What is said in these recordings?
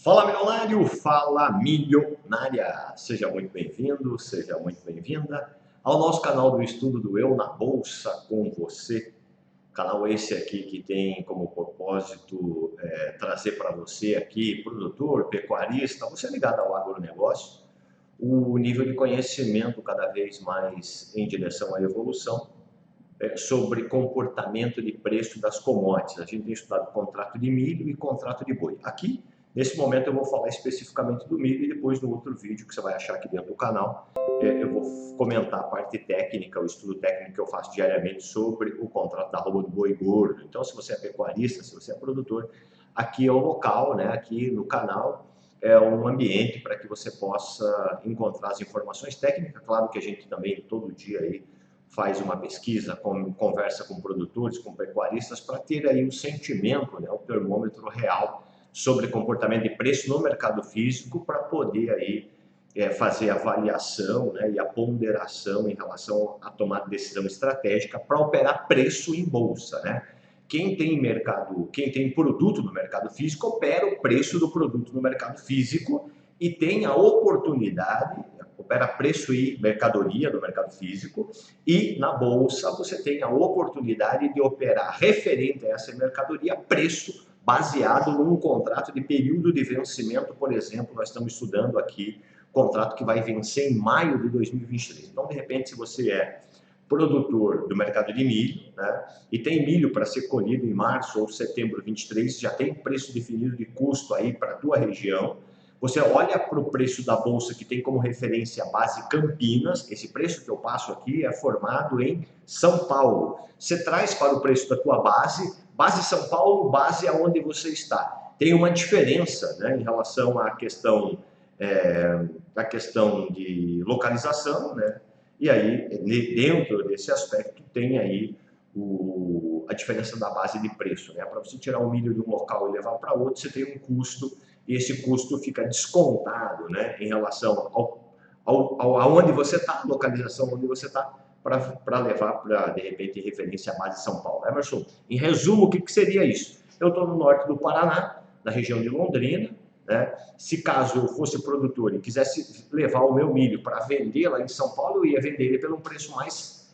Fala milionário, fala milionária! Seja muito bem-vindo, seja muito bem-vinda ao nosso canal do estudo do Eu na Bolsa com você. Canal esse aqui que tem como propósito trazer para você aqui, produtor, pecuarista, você ligado ao agronegócio, o nível de conhecimento cada vez mais em direção à evolução sobre comportamento de preço das commodities. A gente tem estudado contrato de milho e contrato de boi. Aqui, nesse momento, eu vou falar especificamente do milho e depois no outro vídeo que você vai achar aqui dentro do canal, eu vou comentar a parte técnica, o estudo técnico que eu faço diariamente sobre o contrato da arroba do boi gordo. Então, se você é pecuarista, se você é produtor, aqui é o local, né? Aqui no canal é um ambiente para que você possa encontrar as informações técnicas. Claro que a gente também todo dia aí faz uma pesquisa, conversa com produtores, com pecuaristas, para ter aí o sentimento, né, o termômetro real sobre comportamento de preço no mercado físico, para poder aí fazer a avaliação, né, e a ponderação em relação à tomada de decisão estratégica para operar preço em bolsa, né? Quem tem produto no mercado físico opera o preço do produto no mercado físico e tem a oportunidade, opera preço e mercadoria no mercado físico, e na bolsa você tem a oportunidade de operar referente a essa mercadoria preço baseado num contrato de período de vencimento. Por exemplo, nós estamos estudando aqui contrato que vai vencer em maio de 2023. Então, de repente, se você é produtor do mercado de milho, né, e tem milho para ser colhido em março ou setembro de 23, já tem preço definido de custo aí para a tua região, você olha para o preço da bolsa que tem como referência a base Campinas. Esse preço que eu passo aqui é formado em São Paulo. Você traz para o preço da tua base São Paulo, base aonde você está. Tem uma diferença, né, em relação à questão de localização, né? E aí, dentro desse aspecto, tem aí a diferença da base de preço, né? Para você tirar o milho de um local e levar para outro, você tem um custo, e esse custo fica descontado, né, em relação aonde você está, localização onde você está, para levar para, de repente, referência à base São Paulo. Emerson, em resumo, o que seria isso? Eu estou no norte do Paraná, na região de Londrina, né? Se caso eu fosse produtor e quisesse levar o meu milho para vender lá em São Paulo, eu ia vender ele pelo um preço mais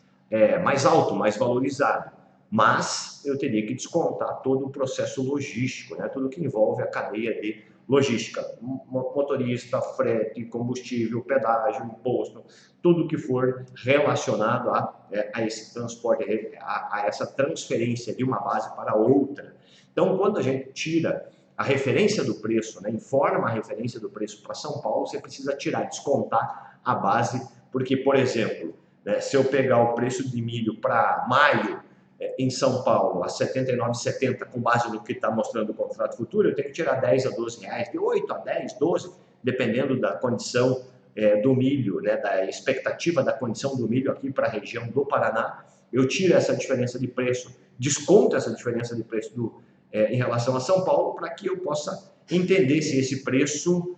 alto, mais valorizado. Mas eu teria que descontar todo o processo logístico, né? Tudo que envolve a cadeia de logística, motorista, frete, combustível, pedágio, imposto, tudo que for relacionado a esse transporte, a essa transferência de uma base para outra. Então, quando a gente tira a referência do preço, né, informa a referência do preço para São Paulo, você precisa descontar a base, porque, por exemplo, né, se eu pegar o preço de milho para maio em São Paulo a R$ 79,70 com base no que está mostrando o contrato futuro, eu tenho que tirar 10 a 12 reais, de 8 a 10, 12, dependendo da condição do milho, né, da expectativa da condição do milho aqui para a região do Paraná. Eu tiro essa diferença de preço, desconto essa diferença de preço em relação a São Paulo, para que eu possa entender se esse preço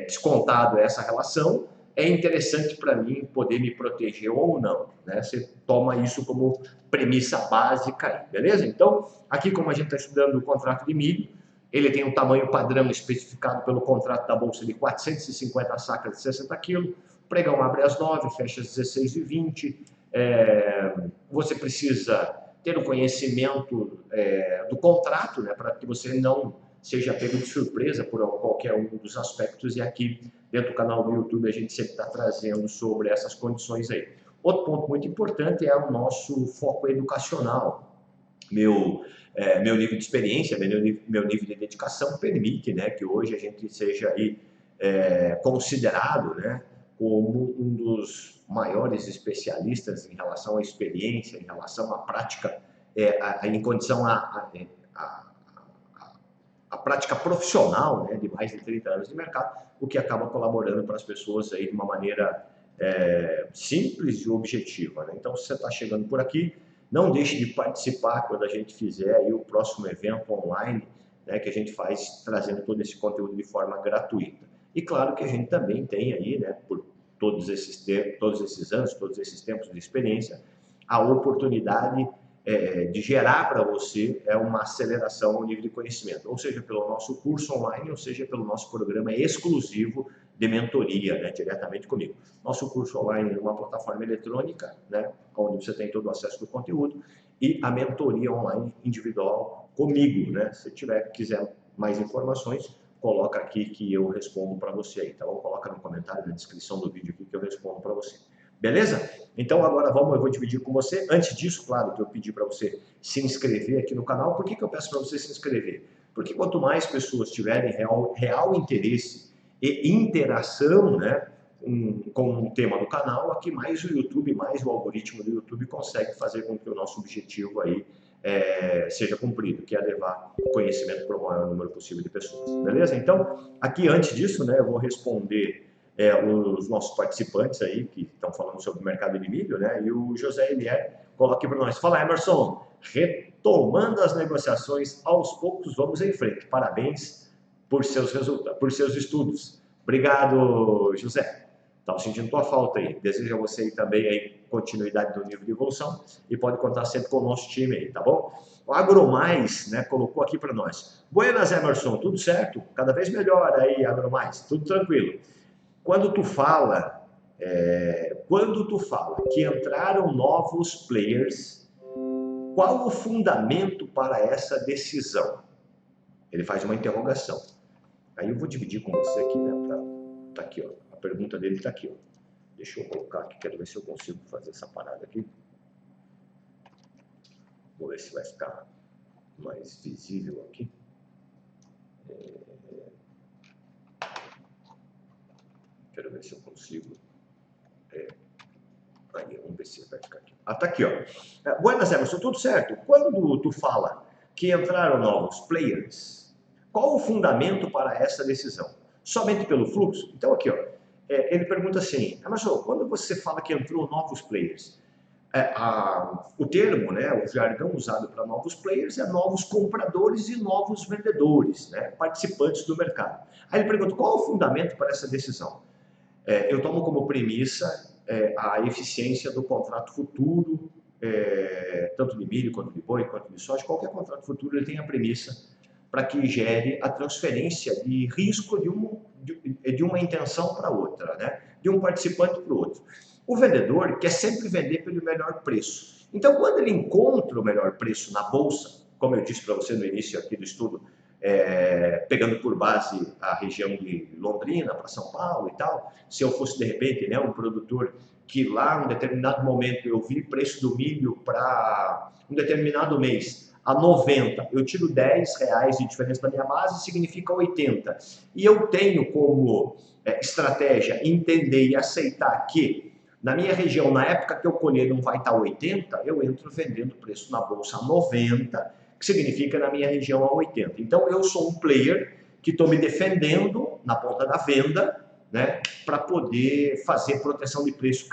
descontado, essa relação, é interessante para mim poder me proteger ou não, né? Você toma isso como premissa básica aí, beleza? Então, aqui como a gente está estudando o contrato de milho, ele tem um tamanho padrão especificado pelo contrato da Bolsa de 450 sacas de 60 quilos, o pregão abre às 9, fecha às 16h20, você precisa ter o conhecimento do contrato, né, para que você não seja pego de surpresa por qualquer um dos aspectos, e aqui dentro do canal do YouTube a gente sempre está trazendo sobre essas condições aí. Outro ponto muito importante é o nosso foco educacional. Meu nível de experiência, meu nível de dedicação permite, né, que hoje a gente seja aí considerado, né, como um dos maiores especialistas em relação à experiência, em relação à prática, em condição a prática profissional, né, de mais de 30 anos de mercado, o que acaba colaborando para as pessoas aí de uma maneira simples e objetiva, né? Então, se você está chegando por aqui, não deixe de participar quando a gente fizer aí o próximo evento online, né, que a gente faz trazendo todo esse conteúdo de forma gratuita. E claro que a gente também tem aí, né, por todos esses anos, todos esses tempos de experiência, a oportunidade de gerar para você uma aceleração ao nível de conhecimento, ou seja, pelo nosso curso online, ou seja, pelo nosso programa exclusivo de mentoria, né, diretamente comigo. Nosso curso online é uma plataforma eletrônica, né, onde você tem todo o acesso do conteúdo, e a mentoria online individual comigo, né? Se quiser mais informações, coloca aqui que eu respondo para você aí, tá bom? Coloca no comentário, na descrição do vídeo aqui que eu respondo para você. Beleza? Então agora eu vou dividir com você. Antes disso, claro, que eu pedi para você se inscrever aqui no canal. Por que eu peço para você se inscrever? Porque quanto mais pessoas tiverem real interesse e interação, né, com o tema do canal, aqui mais o YouTube, mais o algoritmo do YouTube consegue fazer com que o nosso objetivo aí seja cumprido, que é levar conhecimento para o maior número possível de pessoas. Beleza? Então, aqui antes disso, né, eu vou responder os nossos participantes aí que estão falando sobre o mercado de milho, né? E o José Elier coloca aqui para nós. Fala, Emerson, retomando as negociações aos poucos, vamos em frente. Parabéns por seus resultados, por seus estudos. Obrigado, José. Estava sentindo tua falta aí. Desejo a você aí também aí continuidade do nível de evolução e pode contar sempre com o nosso time aí, tá bom? O AgroMais, né, colocou aqui para nós. Buenas, Emerson, tudo certo? Cada vez melhor aí, AgroMais, tudo tranquilo. Quando tu fala que entraram novos players, qual o fundamento para essa decisão? Ele faz uma interrogação. Aí eu vou dividir com você aqui, né? Tá aqui, ó. A pergunta dele tá aqui, ó. Deixa eu colocar aqui, quero ver se eu consigo fazer essa parada aqui. Vou ver se vai ficar mais visível aqui. Quero ver se eu consigo. Aí, vamos ver se vai ficar aqui. Ah, tá aqui, ó. Buenas, Emerson, tudo certo? Quando tu fala que entraram novos players, qual o fundamento para essa decisão? Somente pelo fluxo? Então, aqui, ó. Ele pergunta assim, Emerson, quando você fala que entrou novos players, o termo, né, o jargão usado para novos players é novos compradores e novos vendedores, né, participantes do mercado. Aí ele pergunta, qual o fundamento para essa decisão? Eu tomo como premissa a eficiência do contrato futuro, tanto de milho, quanto de boi, quanto de soja. Qualquer contrato futuro ele tem a premissa para que gere a transferência de risco de uma intenção para outra, né? De um participante para o outro. O vendedor quer sempre vender pelo melhor preço. Então, quando ele encontra o melhor preço na bolsa, como eu disse para você no início aqui do estudo, pegando por base a região de Londrina para São Paulo e tal, se eu fosse de repente, né, um produtor que lá em um determinado momento eu vi preço do milho para um determinado mês a 90, eu tiro 10 reais de diferença da minha base, significa 80. E eu tenho como estratégia entender e aceitar que na minha região, na época que eu colher não vai estar 80, eu entro vendendo preço na bolsa a 90, que significa na minha região a 80. Então eu sou um player que estou me defendendo na ponta da venda, né, para poder fazer proteção de preço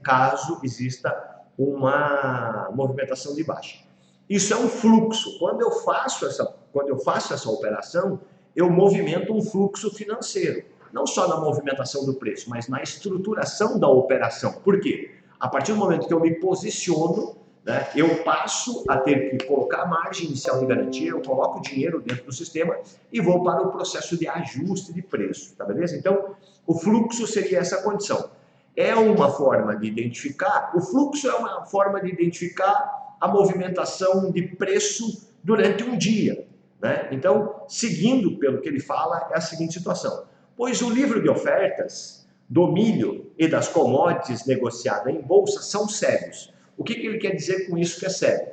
caso exista uma movimentação de baixa. Isso é um fluxo. Quando eu faço essa operação, eu movimento um fluxo financeiro. Não só na movimentação do preço, mas na estruturação da operação. Por quê? A partir do momento que eu me posiciono, né, eu passo a ter que colocar a margem inicial de garantia, eu coloco o dinheiro dentro do sistema e vou para o processo de ajuste de preço, tá beleza? Então, o fluxo seria essa condição. É uma forma de identificar, o fluxo é uma forma de identificar a movimentação de preço durante um dia, né? Então, seguindo pelo que ele fala, é a seguinte situação. Pois o livro de ofertas do milho e das commodities negociada em bolsa são cegos. O que ele quer dizer com isso que é cego?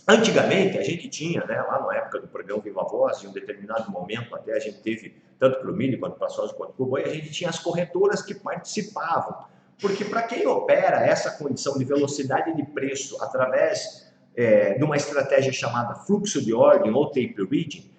Antigamente, a gente tinha, né, lá na época do programa Viva Voz, em um determinado momento, até a gente teve, tanto para o milho, quanto para a soja, quanto para o boi, a gente tinha as corretoras que participavam. Porque para quem opera essa condição de velocidade de preço através de uma estratégia chamada fluxo de ordem ou tape reading,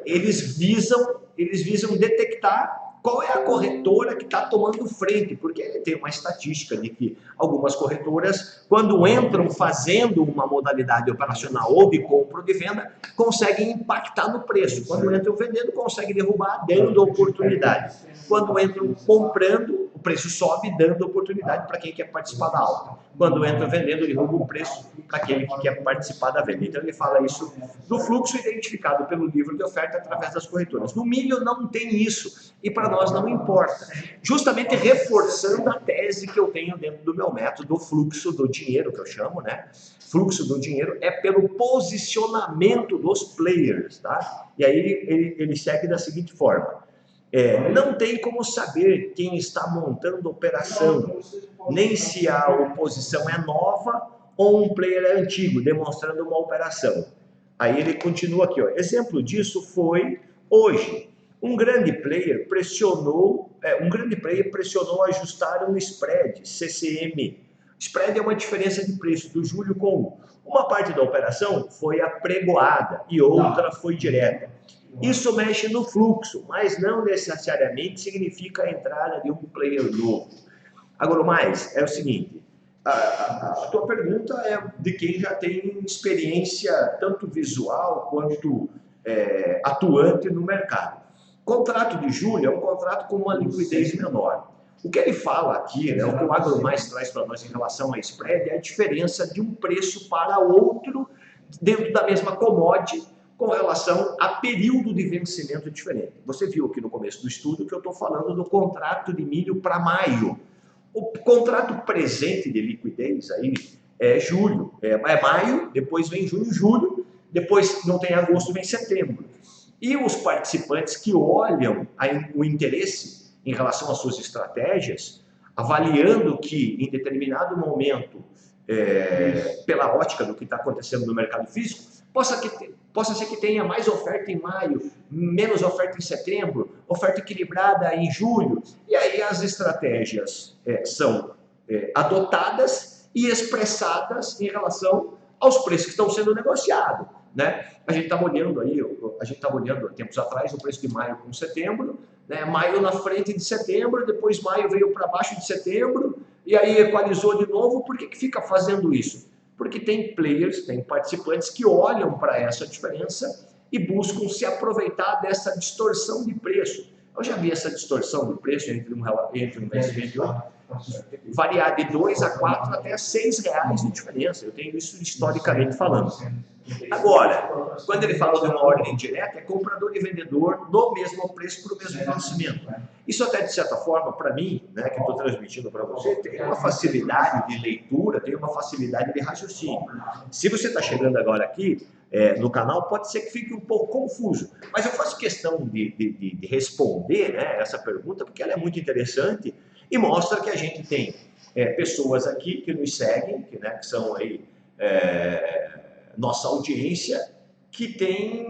eles visam detectar qual é a corretora que está tomando frente, porque ele tem uma estatística de que algumas corretoras, quando entram fazendo uma modalidade operacional ou de compra ou de venda, conseguem impactar no preço. Quando entram vendendo, conseguem derrubar, dando oportunidade. Quando entram comprando, preço sobe, dando oportunidade para quem quer participar da alta. Quando entra vendendo, derruba o preço para aquele que quer participar da venda. Então ele fala isso do fluxo identificado pelo livro de oferta através das corretoras. No milho não tem isso, e para nós não importa. Justamente reforçando a tese que eu tenho dentro do meu método, do fluxo do dinheiro, que eu chamo, né? Fluxo do dinheiro é pelo posicionamento dos players, tá? E aí ele segue da seguinte forma. Não tem como saber quem está montando a operação, nem se a oposição é nova ou um player é antigo, demonstrando uma operação. Aí ele continua aqui, ó. Exemplo disso foi hoje. Um grande player pressionou ajustar um spread, CCM. Spread é uma diferença de preço do julho com uma parte da operação foi apregoada e outra foi direta. Isso mexe no fluxo, mas não necessariamente significa a entrada de um player novo. Agora, mais, é o seguinte, a tua pergunta é de quem já tem experiência tanto visual quanto atuante no mercado. O contrato de julho é um contrato com uma liquidez menor. O que ele fala aqui, né, o que o AgroMais traz para nós em relação a spread, é a diferença de um preço para outro dentro da mesma commodity, com relação a período de vencimento diferente. Você viu aqui no começo do estudo que eu estou falando do contrato de milho para maio. O contrato presente de liquidez aí é julho, é maio, depois vem junho, julho, depois não tem agosto, vem setembro. E os participantes que olham o interesse em relação às suas estratégias, avaliando que em determinado momento, pela ótica do que está acontecendo no mercado físico, possa ser que tenha mais oferta em maio, menos oferta em setembro, oferta equilibrada em julho, e aí as estratégias são adotadas e expressadas em relação aos preços que estão sendo negociados, né? A gente estava olhando tempos atrás o preço de maio com setembro, né? Maio na frente de setembro, depois maio veio para baixo de setembro, e aí equalizou de novo. Por que fica fazendo isso? Porque tem players, tem participantes que olham para essa diferença e buscam se aproveitar dessa distorção de preço. Eu já vi essa distorção de preço entre um vencimento e outro variar de 2 a 4 até 6 reais de diferença. Eu tenho isso historicamente falando. Agora, quando ele fala de uma ordem direta, é comprador e vendedor no mesmo preço para o mesmo vencimento. Isso até, de certa forma, para mim, né, que estou transmitindo para você, tem uma facilidade de leitura, tem uma facilidade de raciocínio. Se você está chegando agora aqui no canal, pode ser que fique um pouco confuso, mas eu faço questão de responder, né, essa pergunta, porque ela é muito interessante e mostra que a gente tem pessoas aqui que nos seguem, que são aí nossa audiência, que tem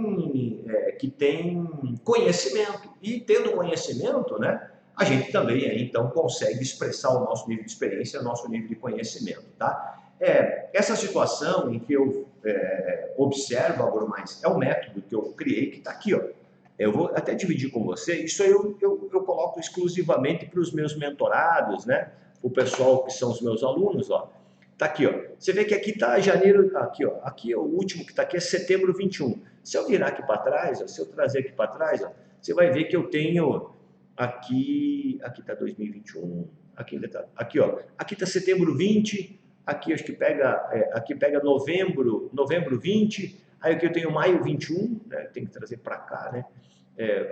conhecimento, e tendo conhecimento, né, a gente também aí, então consegue expressar o nosso nível de experiência, o nosso nível de conhecimento, tá? Essa situação em que eu observo AgroMais é um método que eu criei que está aqui, ó. Eu vou até dividir com você, isso aí eu coloco exclusivamente para os meus mentorados, né? O pessoal que são os meus alunos, ó. Tá aqui, ó. Você vê que aqui tá janeiro, aqui, ó. Aqui é o último que está aqui, é setembro 21. Se eu virar aqui para trás, ó, se eu trazer aqui para trás, ó, você vai ver que eu tenho aqui tá 2021, aqui, ó. Aqui tá setembro 20, aqui acho que aqui pega novembro 20, aí aqui eu tenho maio 21, né? Tem que trazer para cá, né?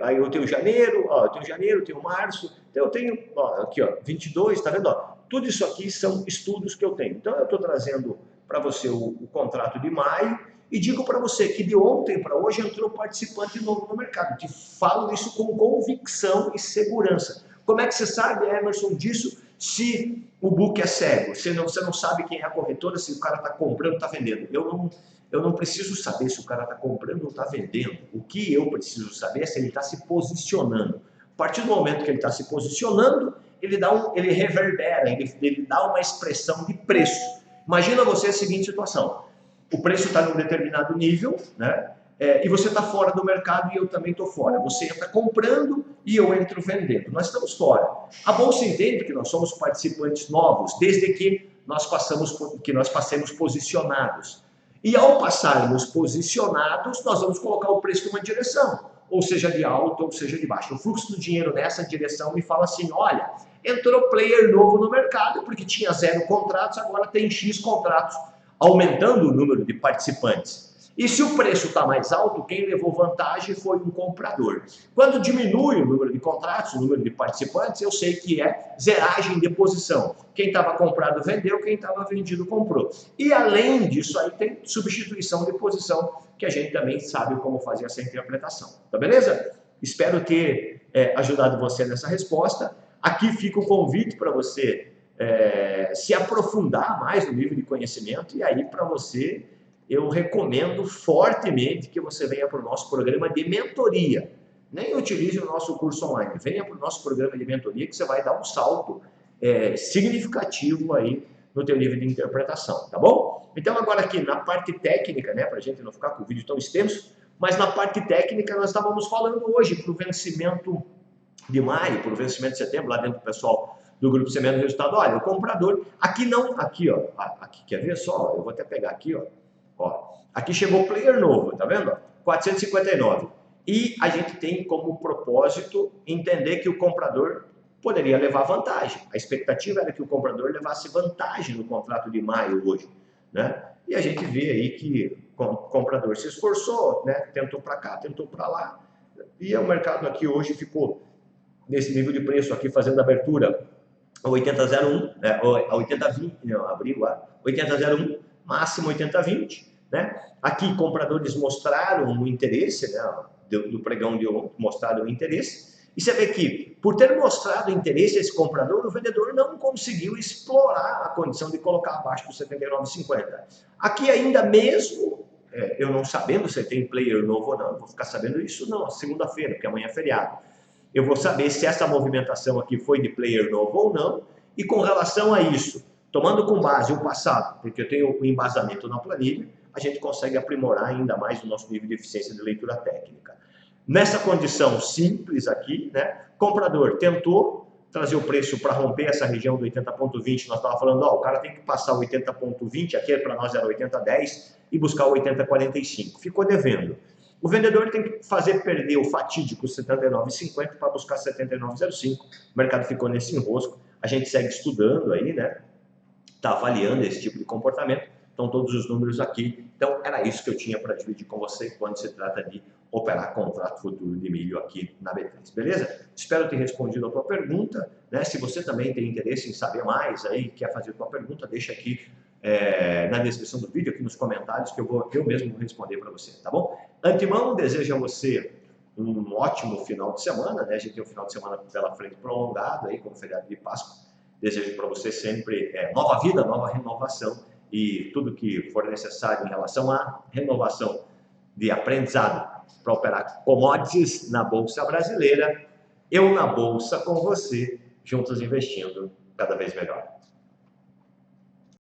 Aí eu tenho janeiro, ó, eu tenho março, então eu tenho, ó, aqui, ó, 22, tá vendo, ó? Tudo isso aqui são estudos que eu tenho. Então eu estou trazendo para você o contrato de maio e digo para você que de ontem para hoje entrou participante novo no mercado. Te falo isso com convicção e segurança. Como é que você sabe, Emerson, disso, se o book é cego? Você não sabe quem é a corretora, se o cara está comprando ou está vendendo. Eu não preciso saber se o cara está comprando ou está vendendo. O que eu preciso saber é se ele está se posicionando. A partir do momento que ele está se posicionando, ele reverbera, ele dá uma expressão de preço. Imagina você a seguinte situação: o preço está num determinado nível, né? E você está fora do mercado e eu também estou fora. Você entra comprando e eu entro vendendo. Nós estamos fora. A Bolsa entende que nós somos participantes novos, desde que nós passemos posicionados. E ao passarmos posicionados, nós vamos colocar o preço numa direção. ou seja de alta, ou seja de baixa. O fluxo do dinheiro nessa direção me fala assim, olha, entrou player novo no mercado, porque tinha 0 contratos, agora tem X contratos, aumentando o número de participantes. E se o preço está mais alto, quem levou vantagem foi um comprador. Quando diminui o número de contratos, o número de participantes, eu sei que é zeragem de posição. Quem estava comprado vendeu, quem estava vendido comprou. E além disso aí tem substituição de posição, que a gente também sabe como fazer essa interpretação. Tá beleza? Espero ter ajudado você nessa resposta. Aqui fica o convite para você se aprofundar mais no nível de conhecimento e aí para você eu recomendo fortemente que você venha para o nosso programa de mentoria. Nem utilize o nosso curso online, venha para o nosso programa de mentoria que você vai dar um salto significativo aí no teu nível de interpretação, tá bom? Então agora aqui na parte técnica, né, para a gente não ficar com o vídeo tão extenso, mas na parte técnica nós estávamos falando hoje para o vencimento de maio, para o vencimento de setembro, lá dentro do pessoal do grupo Semeando Resultado, olha, o comprador, aqui não, aqui ó, aqui, quer ver só? Eu vou até pegar aqui, ó, aqui chegou player novo, tá vendo? 459. E a gente tem como propósito entender que o comprador poderia levar vantagem. A expectativa era que o comprador levasse vantagem no contrato de maio hoje, né? E a gente vê aí que o comprador se esforçou, né? Tentou para cá, tentou para lá. E o mercado aqui hoje ficou nesse nível de preço aqui, fazendo abertura a 80,01, a 80,20, não, abriu a 80,01, máximo 80,20, né? Aqui compradores mostraram o interesse, né, do pregão de ontem, mostraram o interesse, e você vê que, por ter mostrado interesse esse comprador, o vendedor não conseguiu explorar a condição de colocar abaixo do 79,50. Aqui ainda mesmo, eu não sabendo se tem player novo ou não, vou ficar sabendo isso não, segunda-feira, porque amanhã é feriado. Eu vou saber se essa movimentação aqui foi de player novo ou não, e com relação a isso, tomando com base o passado, porque eu tenho o embasamento na planilha, a gente consegue aprimorar ainda mais o nosso nível de eficiência de leitura técnica. Nessa condição simples aqui, né, comprador tentou trazer o preço para romper essa região do 80,20, nós estávamos falando, ó, o cara tem que passar o 80,20, aqui para nós era 80,10, e buscar o 80,45, ficou devendo. O vendedor tem que fazer perder o fatídico 79,50 para buscar 79,05, o mercado ficou nesse enrosco, a gente segue estudando aí, né, está avaliando esse tipo de comportamento, estão todos os números aqui. Então, era isso que eu tinha para dividir com você quando se trata de operar contrato futuro de milho aqui na B3, beleza? Espero ter respondido a tua pergunta, né? Se você também tem interesse em saber mais aí, quer fazer a tua pergunta, deixa aqui na descrição do vídeo, aqui nos comentários, que eu mesmo vou responder para você, tá bom? Antemão, desejo a você um ótimo final de semana, né? A gente tem um final de semana pela frente prolongado aí, com o feriado de Páscoa. Desejo para você sempre nova vida, nova renovação e tudo que for necessário em relação à renovação de aprendizado para operar commodities na Bolsa Brasileira. Eu na Bolsa com você, juntos investindo cada vez melhor.